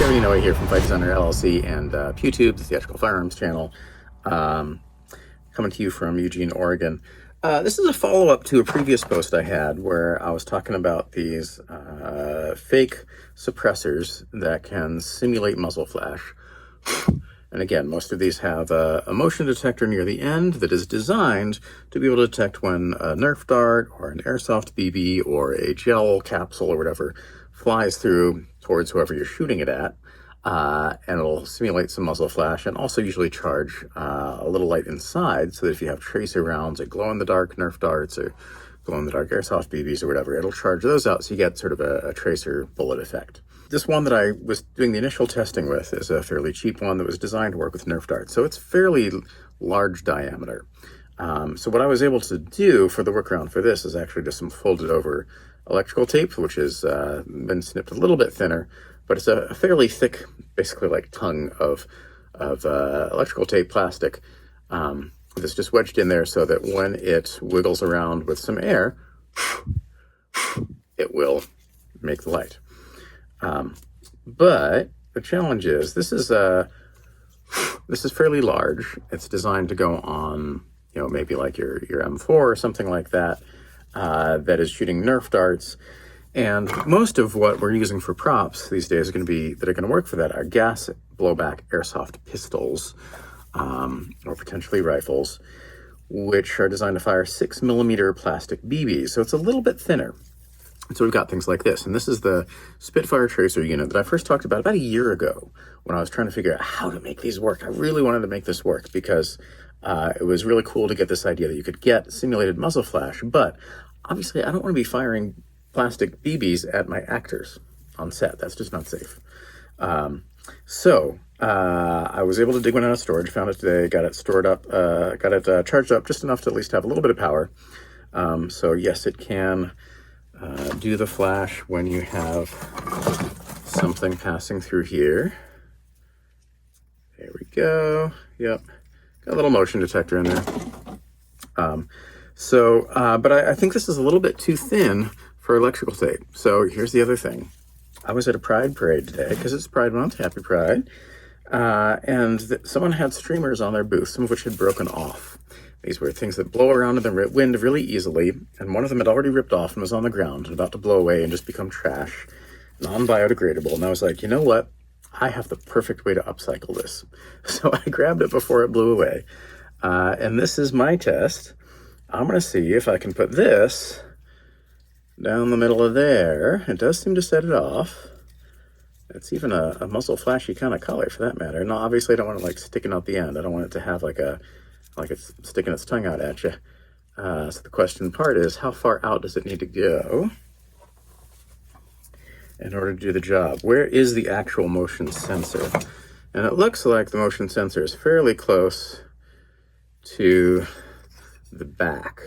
Gary Noe here from Fight Designer LLC and pt2, the Theatrical Firearms channel, coming to you from Eugene, Oregon. This is a follow-up to a previous post I had where I was talking about these fake suppressors that can simulate muzzle flash. And again, most of these have a motion detector near the end that is designed to be able to detect when a NERF dart or an airsoft BB or a gel capsule or whatever flies through towards whoever you're shooting it at, and it'll simulate some muzzle flash and also usually charge a little light inside so that if you have tracer rounds or glow-in-the-dark NERF darts or glow-in-the-dark airsoft BBs or whatever, it'll charge those out so you get sort of a tracer bullet effect. This one that I was doing the initial testing with is a fairly cheap one that was designed to work with NERF darts, so it's fairly large diameter. So what I was able to do for the workaround for this is actually just some folded over electrical tape, which has been snipped a little bit thinner, but it's a fairly thick, basically like tongue of electrical tape plastic that's just wedged in there so that when it wiggles around with some air, it will make the light. But the challenge is this is fairly large. It's designed to go on, you know, maybe like your M4 or something like that, that is shooting NERF darts. And most of what we're using for props these days are going to work for that are gas blowback airsoft pistols, or potentially rifles, which are designed to fire 6mm plastic BBs. So it's a little bit thinner. So we've got things like this, and this is the Spitfire tracer unit that I first talked about a year ago when I was trying to figure out how to make these work. I really wanted to make this work because it was really cool to get this idea that you could get simulated muzzle flash, but obviously I don't want to be firing plastic BBs at my actors on set. That's just not safe. So I was able to dig one out of storage, found it today, got it stored up, got it charged up just enough to at least have a little bit of power. So yes, it can do the flash when you have something passing through here. There we go. Yep. Got a little motion detector in there. But I think this is a little bit too thin for electrical tape. So here's the other thing. I was at a Pride parade today because it's Pride Month. Happy Pride. And someone had streamers on their booth, some of which had broken off. These were things that blow around in the wind really easily, and one of them had already ripped off and was on the ground and about to blow away and just become trash, non-biodegradable. And I was like, you know what? I have the perfect way to upcycle this. So I grabbed it before it blew away. And this is my test. I'm going to see if I can put this down the middle of there. It does seem to set it off. It's even a muzzle flashy kind of color for that matter. Now, obviously, I don't want it like sticking out the end. I don't want it to have like it's sticking its tongue out at you. So the question part is, how far out does it need to go in order to do the job? Where is the actual motion sensor? And it looks like the motion sensor is fairly close to the back.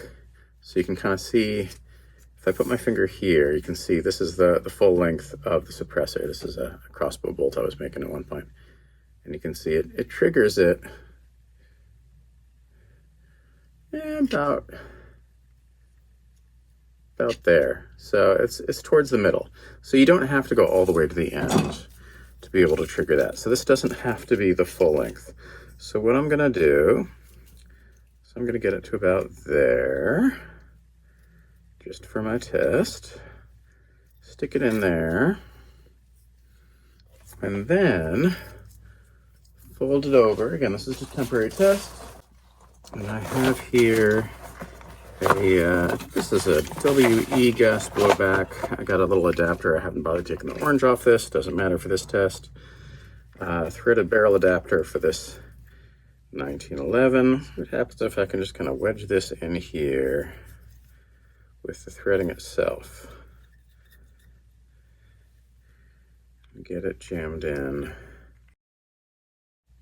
So you can kind of see, if I put my finger here, you can see this is the full length of the suppressor. This is a crossbow bolt I was making at one point. And you can see it triggers it about there. So it's towards the middle. So you don't have to go all the way to the end to be able to trigger that. So this doesn't have to be the full length. So what I'm gonna do, I'm gonna get it to about there, just for my test. Stick it in there, and then fold it over. Again, this is just a temporary test. And I have here this is a WE gas blowback. I got a little adapter. I haven't bothered taking the orange off this. Doesn't matter for this test. Threaded barrel adapter for this 1911. What happens if I can just kind of wedge this in here with the threading itself? Get it jammed in.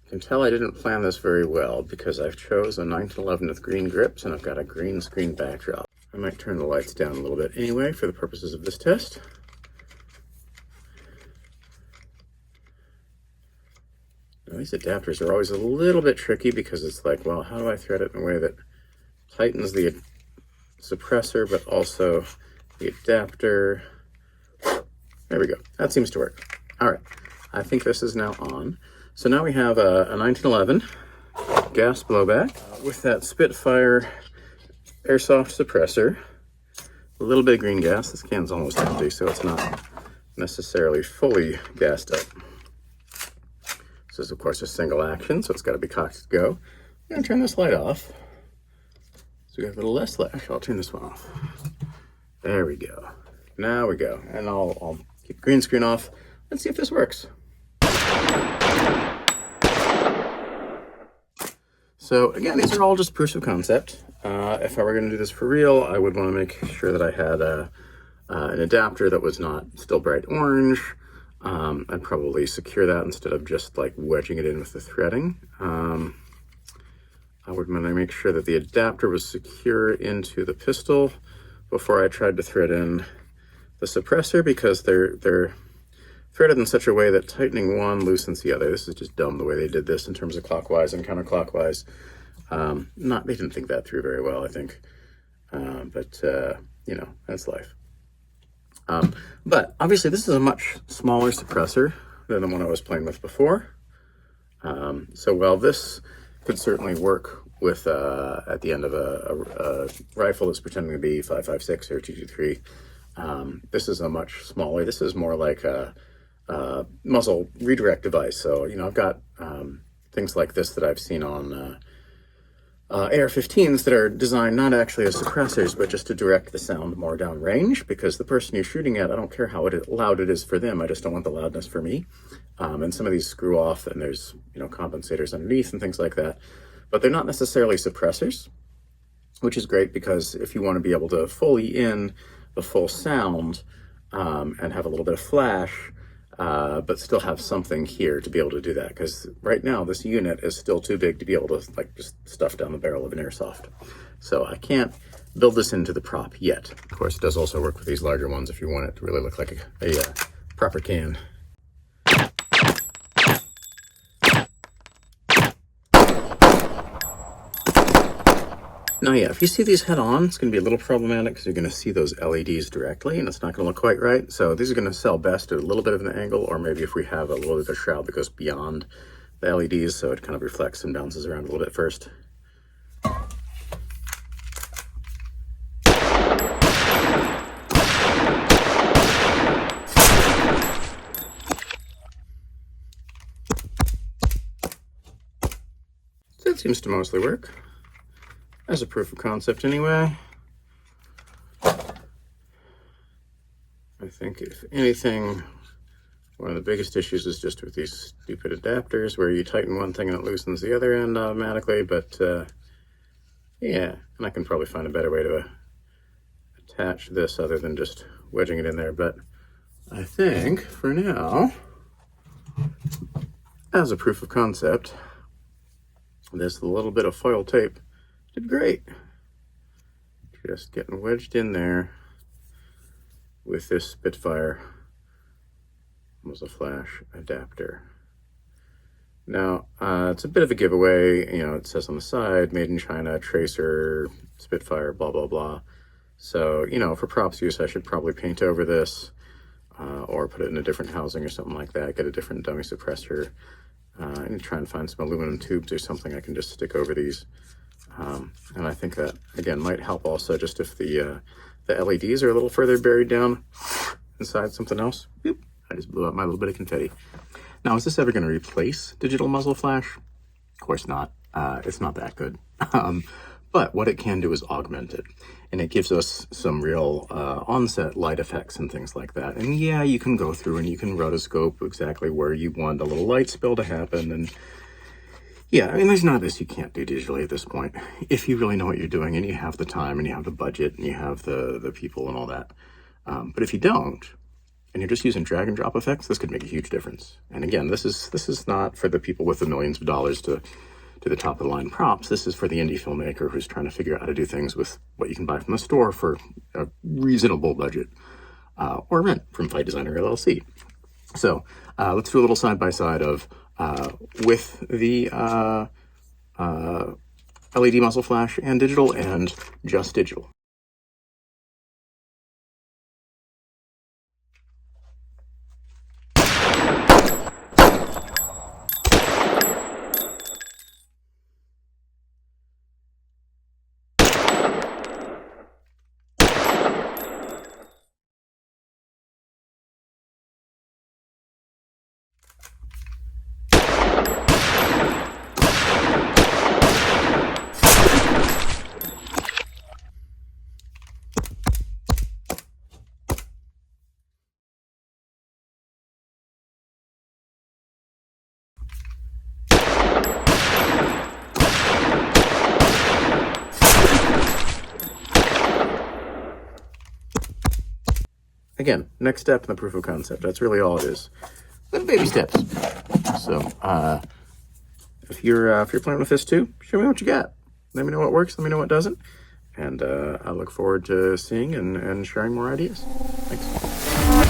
You can tell I didn't plan this very well because I've chose a 1911 with green grips and I've got a green screen backdrop. I might turn the lights down a little bit anyway for the purposes of this test. Now, these adapters are always a little bit tricky because it's like, well, how do I thread it in a way that tightens the suppressor but also the adapter? There we go. That seems to work. All right. I think this is now on. So now we have a 1911 gas blowback with that Spitfire airsoft suppressor. A little bit of green gas. This can's almost empty, so it's not necessarily fully gassed up. This is, of course, a single action, so it's got to be cocked to go. I'm going to turn this light off. So we got a little less flash. I'll turn this one off. There we go. Now we go. And I'll keep the green screen off. Let's see if this works. So again, these are all just proofs of concept. If I were going to do this for real, I would want to make sure that I had an adapter that was not still bright orange. I'd probably secure that instead of just like wedging it in with the threading. I would want to make sure that the adapter was secure into the pistol before I tried to thread in the suppressor, because they're threaded in such a way that tightening one loosens the other. This is just dumb the way they did this in terms of clockwise and counterclockwise. They didn't think that through very well, I think. But you know, that's life. But obviously this is a much smaller suppressor than the one I was playing with before. So while this could certainly work with at the end of a rifle that's pretending to be 5.56 or 223, this is a much smaller. This is more like a muzzle redirect device. So, you know, I've got things like this that I've seen on AR-15s that are designed not actually as suppressors, but just to direct the sound more downrange, because the person you're shooting at, I don't care how loud it is for them, I just don't want the loudness for me. And some of these screw off, and there's, you know, compensators underneath and things like that, but they're not necessarily suppressors, which is great because if you want to be able to fully in the full sound and have a little bit of flash, but still have something here to be able to do that, because right now this unit is still too big to be able to like just stuff down the barrel of an airsoft. So I can't build this into the prop yet. Of course, it does also work with these larger ones if you want it to really look like a proper can. Now, yeah, if you see these head on, it's going to be a little problematic because you're going to see those LEDs directly and it's not going to look quite right. So these are going to sell best at a little bit of an angle, or maybe if we have a little bit of a shroud that goes beyond the LEDs, so it kind of reflects and bounces around a little bit first. So it seems to mostly work. As a proof of concept anyway. I think if anything, one of the biggest issues is just with these stupid adapters where you tighten one thing and it loosens the other end automatically, but yeah, and I can probably find a better way to attach this other than just wedging it in there, but I think for now, as a proof of concept, this little bit of foil tape did great. Just getting wedged in there with this Spitfire Muzzle Flash adapter. Now, it's a bit of a giveaway. You know, it says on the side, made in China, tracer, Spitfire, blah, blah, blah. So, you know, for props use, I should probably paint over this or put it in a different housing or something like that, get a different dummy suppressor. I need to try and find some aluminum tubes or something I can just stick over these. And I think that, again, might help also just if the LEDs are a little further buried down inside something else. Boop, I just blew up my little bit of confetti. Now, is this ever going to replace digital muzzle flash? Of course not. It's not that good. But what it can do is augment it. And it gives us some real onset light effects and things like that. And yeah, you can go through and you can rotoscope exactly where you want a little light spill to happen. And yeah, I mean, there's not this you can't do digitally at this point. If you really know what you're doing and you have the time and you have the budget and you have the people and all that. But if you don't, and you're just using drag and drop effects, this could make a huge difference. And again, this is not for the people with the millions of dollars to the top of the line props. This is for the indie filmmaker who's trying to figure out how to do things with what you can buy from the store for a reasonable budget, or rent from Fight Designer LLC. So let's do a little side-by-side of with the LED muzzle flash and digital and just digital. again, next step in the proof of concept. That's really all it is. Little baby steps. So if you're playing with this too, show me what you got. Let me know what works. Let me know what doesn't. And I look forward to seeing and sharing more ideas. Thanks.